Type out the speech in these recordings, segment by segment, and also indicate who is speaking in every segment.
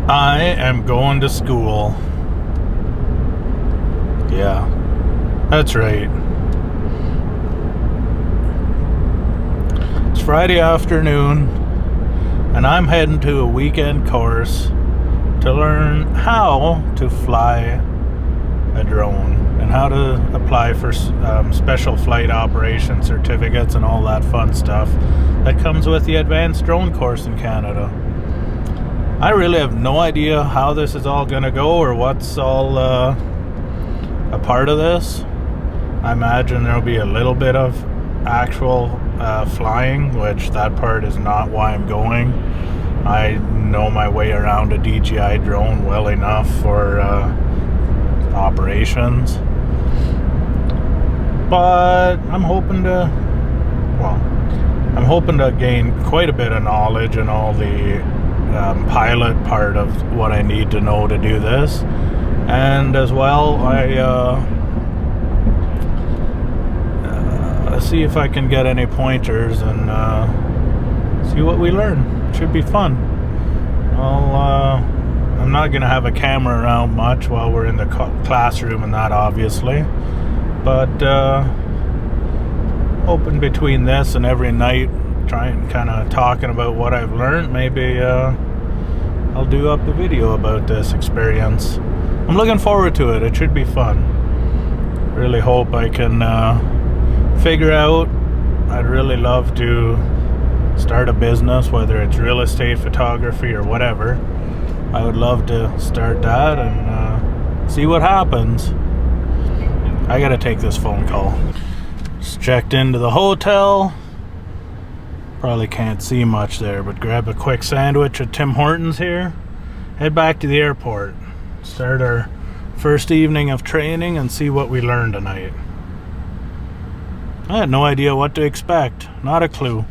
Speaker 1: I am going to school. Yeah, that's right. It's Friday afternoon, and I'm heading to a weekend course to learn how to fly a drone and how to apply for special flight operation certificates and all that fun stuff that comes with the advanced drone course in Canada. I really have no idea how this is all going to go or what's all a part of this. I imagine there'll be a little bit of actual flying, which that part is not why I'm going. I know my way around a DJI drone well enough for operations. But I'm hoping to gain quite a bit of knowledge in all the pilot part of what I need to know to do this. And as well, I see if I can get any pointers and see what we learn. Should be fun. I'm not going to have a camera around much while we're in the classroom and that, obviously. But hoping between this and every night, trying kind of talking about what I've learned, maybe I'll do up a video about this experience. I'm looking forward to it. It should be fun. Really hope I can figure out. I'd really love to start a business, whether it's real estate, photography, or whatever. I would love to start that and see what happens. I gotta take this phone call. Just checked into the hotel. Probably can't see much there, but grab a quick sandwich at Tim Hortons here. Head back to the airport. Start our first evening of training and see what we learn tonight. I had no idea what to expect. Not a clue.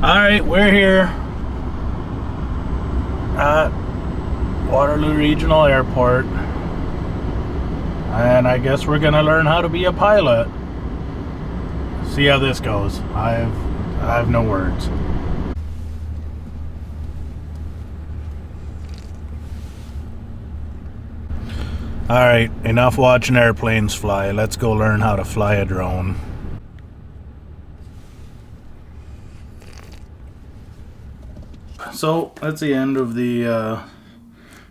Speaker 1: Alright, we're here at Waterloo Regional Airport, and I guess we're gonna learn how to be a pilot. See how this goes. I have no words. Alright, enough watching airplanes fly. Let's go learn how to fly a drone. So that's the end of the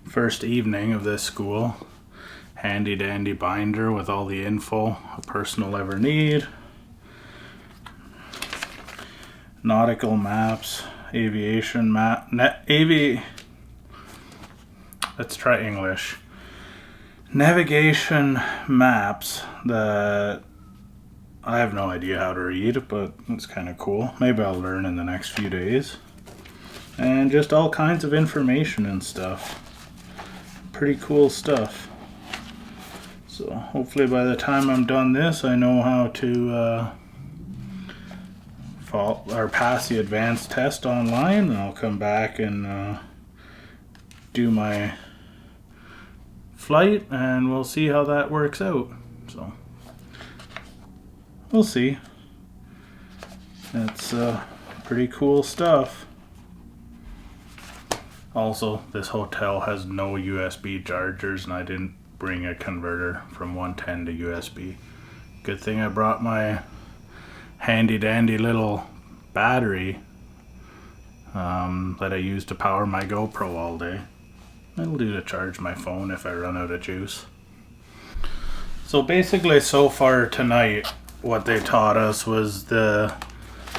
Speaker 1: first evening of this school. Handy dandy binder with all the info a person will ever need. Nautical maps, aviation map, let's try English. Navigation maps that I have no idea how to read, but it's kind of cool. Maybe I'll learn in the next few days. And just all kinds of information and stuff. Pretty cool stuff. So hopefully by the time I'm done this, I know how to pass the advanced test online, and I'll come back and do my flight, and we'll see how that works out. So we'll see. It's pretty cool stuff. Also, this hotel has no USB chargers, and I didn't bring a converter from 110 to USB. Good thing I brought my handy dandy little battery that I use to power my GoPro all day. It'll do to charge my phone if I run out of juice. So basically, so far tonight, what they taught us was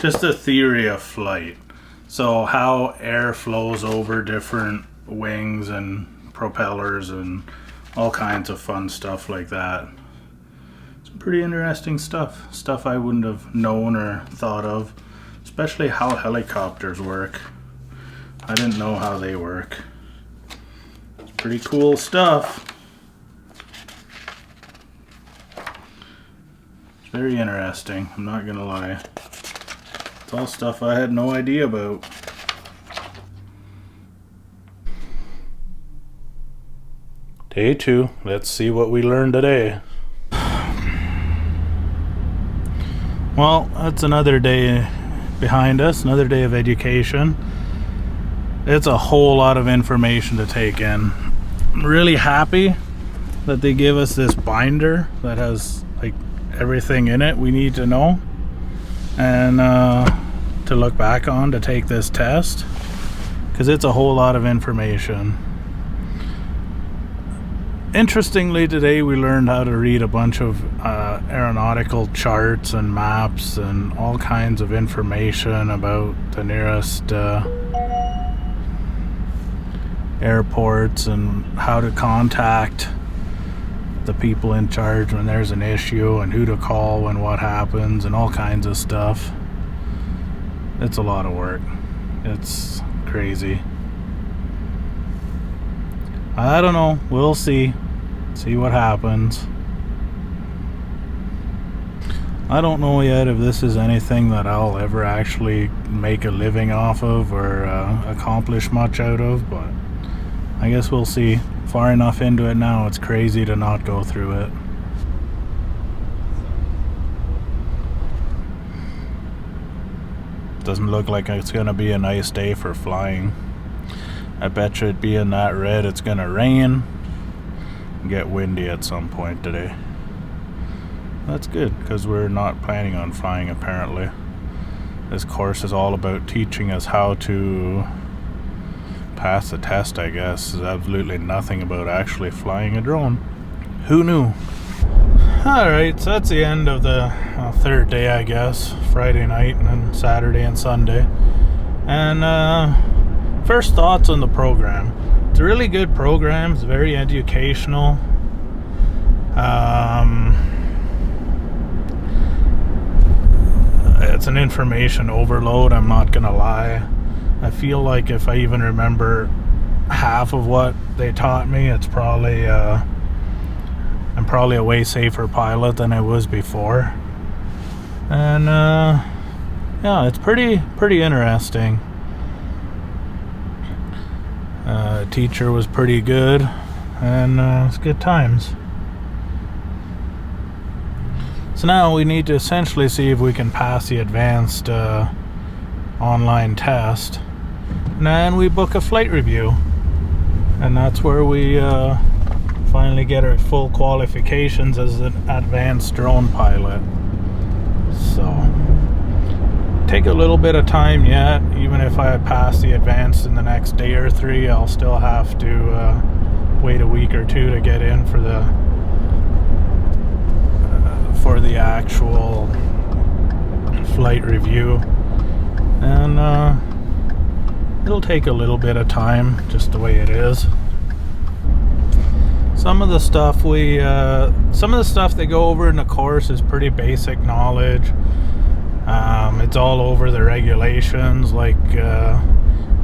Speaker 1: just the theory of flight. So how air flows over different wings and propellers and all kinds of fun stuff like that. Some pretty interesting stuff. Stuff I wouldn't have known or thought of. Especially how helicopters work. I didn't know how they work. It's pretty cool stuff. It's very interesting, I'm not gonna lie. It's all stuff I had no idea about. Day 2. Let's see what we learned today. Well, that's another day behind us, another day of education. It's a whole lot of information to take in. I'm really happy that they give us this binder that has like everything in it we need to know and to look back on to take this test, because it's a whole lot of information. Interestingly, today we learned how to read a bunch of aeronautical charts and maps and all kinds of information about the nearest airports and how to contact the people in charge when there's an issue and who to call when what happens and all kinds of stuff. It's a lot of work. It's crazy. I don't know. We'll see what happens. I don't know yet if this is anything that I'll ever actually make a living off of or accomplish much out of, but I guess we'll see. Far enough into it now, it's crazy to not go through it. Doesn't look like it's gonna be a nice day for flying. I bet you it being that red, it's gonna rain and get windy at some point today. That's good, because we're not planning on flying apparently. This course is all about teaching us how to pass the test, I guess. There's absolutely nothing about actually flying a drone. Who knew? Alright, so that's the end of the third day, I guess. Friday night and then Saturday and Sunday. And first thoughts on the program. It's a really good program. It's very educational. It's an information overload, I'm not gonna lie. I feel like if I even remember half of what they taught me, it's probably I'm probably a way safer pilot than I was before. And yeah, it's pretty interesting. Teacher was pretty good, and it's good times. So now we need to essentially see if we can pass the advanced online test, and then we book a flight review, and that's where we finally get our full qualifications as an advanced drone pilot. So take a little bit of time yet. Even if I pass the advanced in the next day or three, I'll still have to wait a week or two to get in for the actual flight review. And it'll take a little bit of time, just the way it is. Some of the stuff they go over in the course is pretty basic knowledge. It's all over the regulations, like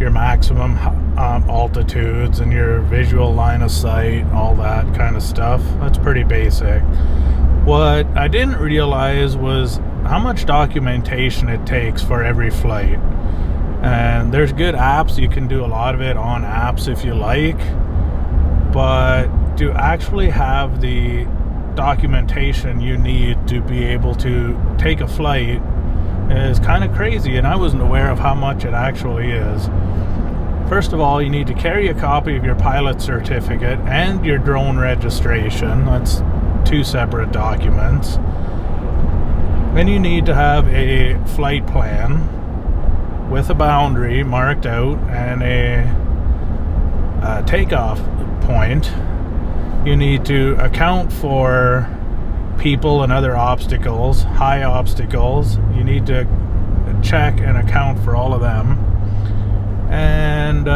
Speaker 1: your maximum altitudes and your visual line of sight, all that kind of stuff. That's pretty basic. What I didn't realize was how much documentation it takes for every flight. And there's good apps, you can do a lot of it on apps if you like, but to actually have the documentation you need to be able to take a flight is kind of crazy, and I wasn't aware of how much it actually is. First of all, you need to carry a copy of your pilot certificate and your drone registration. That's two separate documents. Then you need to have a flight plan with a boundary marked out and a takeoff point. You need to account for people and other obstacles, high obstacles. You need to check and account for all of them. And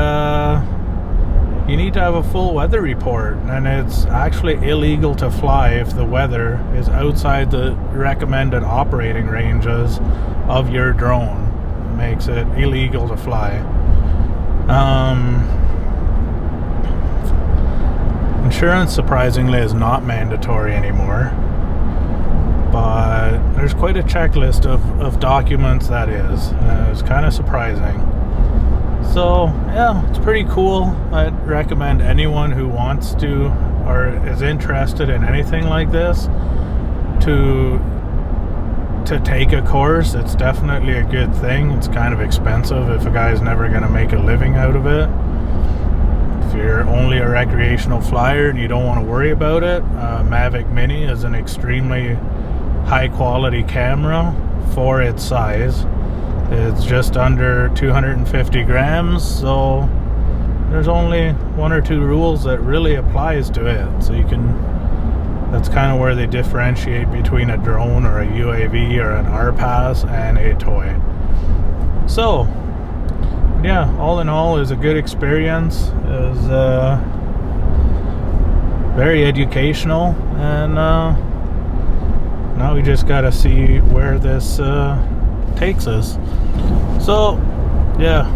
Speaker 1: you need to have a full weather report, and it's actually illegal to fly if the weather is outside the recommended operating ranges of your drone. It makes it illegal to fly. Insurance, surprisingly, is not mandatory anymore, but there's quite a checklist of documents that is. It's kind of surprising. So yeah, it's pretty cool. I'd recommend anyone who wants to or is interested in anything like this to to take a course. It's definitely a good thing. It's kind of expensive if a guy's never going to make a living out of it. If you're only a recreational flyer and you don't want to worry about it, Mavic Mini is an extremely high quality camera for its size. It's just under 250 grams, so there's only one or two rules that really applies to it. So you can, that's kind of where they differentiate between a drone or a UAV or an RPAS and a toy. So yeah, all in all, it was a good experience. It was very educational, and now we just gotta see where this takes us. So yeah,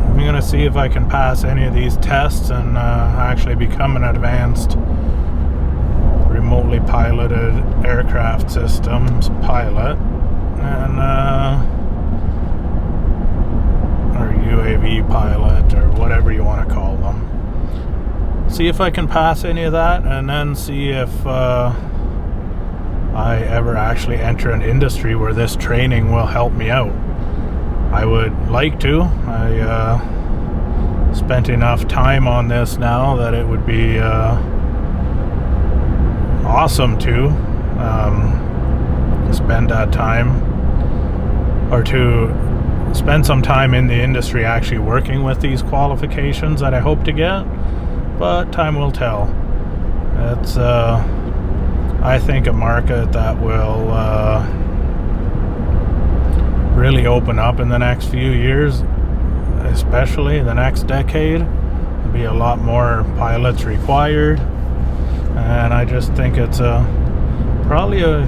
Speaker 1: I'm gonna see if I can pass any of these tests and actually become an advanced remotely piloted aircraft systems pilot, and or UAV pilot, or whatever you want to call them. See if I can pass any of that, and then see if I ever actually enter an industry where this training will help me out. I would like to. I spent enough time on this now that it would be awesome to spend that time, or to spend some time in the industry actually working with these qualifications that I hope to get, but time will tell. It's I think a market that will really open up in the next few years, especially the next decade. There'll be a lot more pilots required, and I just think it's probably a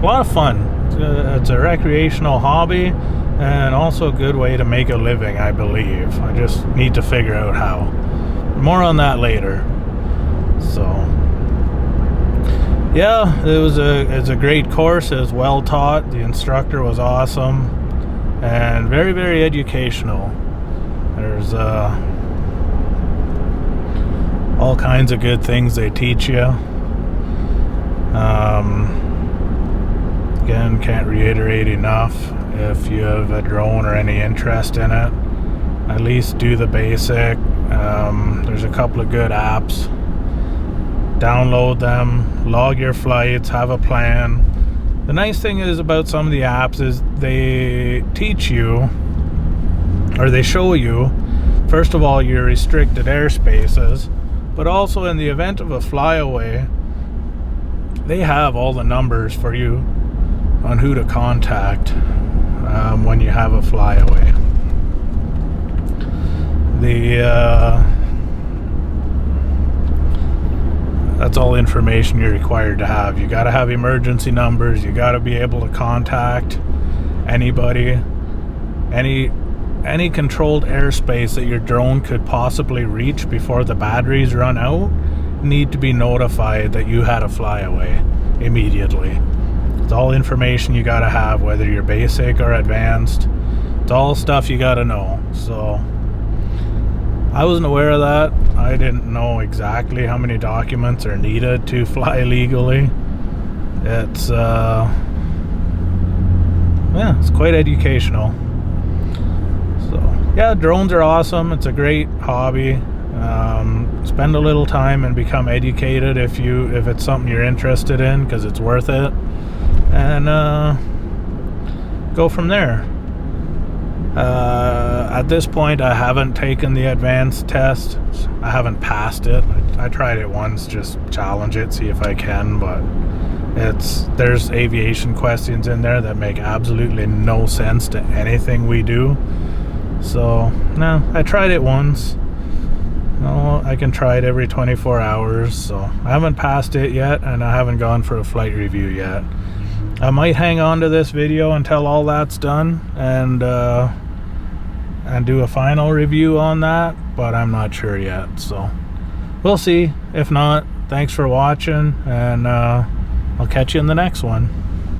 Speaker 1: lot of fun. It's a recreational hobby, and also a good way to make a living, I believe. I just need to figure out how. More on that later. So yeah, it's a great course. It was well taught. The instructor was awesome and very, very educational. There's all kinds of good things they teach you. Again, can't reiterate enough, if you have a drone or any interest in it, at least do the basic. There's a couple of good apps. Download them, log your flights, have a plan. The nice thing is about some of the apps is they teach you, or they show you, first of all, your restricted airspaces, but also in the event of a flyaway, they have all the numbers for you on who to contact when you have a flyaway. That's all information you're required to have. You got to have emergency numbers. You got to be able to contact anybody, any controlled airspace that your drone could possibly reach before the batteries run out. Need to be notified that you had a flyaway immediately. It's all information you got to have, whether you're basic or advanced. It's all stuff you got to know. So I wasn't aware of that. I didn't know exactly how many documents are needed to fly legally. It's yeah, it's quite educational. So yeah, drones are awesome. It's a great hobby. Spend a little time and become educated if it's something you're interested in, because it's worth it, and go from there. At this point, I haven't taken the advanced test. I haven't passed it. I tried it once, just challenge it, see if I can, but there's aviation questions in there that make absolutely no sense to anything we do. So no, I tried it once. No, I can try it every 24 hours. So I haven't passed it yet, and I haven't gone for a flight review yet. I might hang on to this video until all that's done, and do a final review on that, but I'm not sure yet. So we'll see. If not, thanks for watching, and I'll catch you in the next one.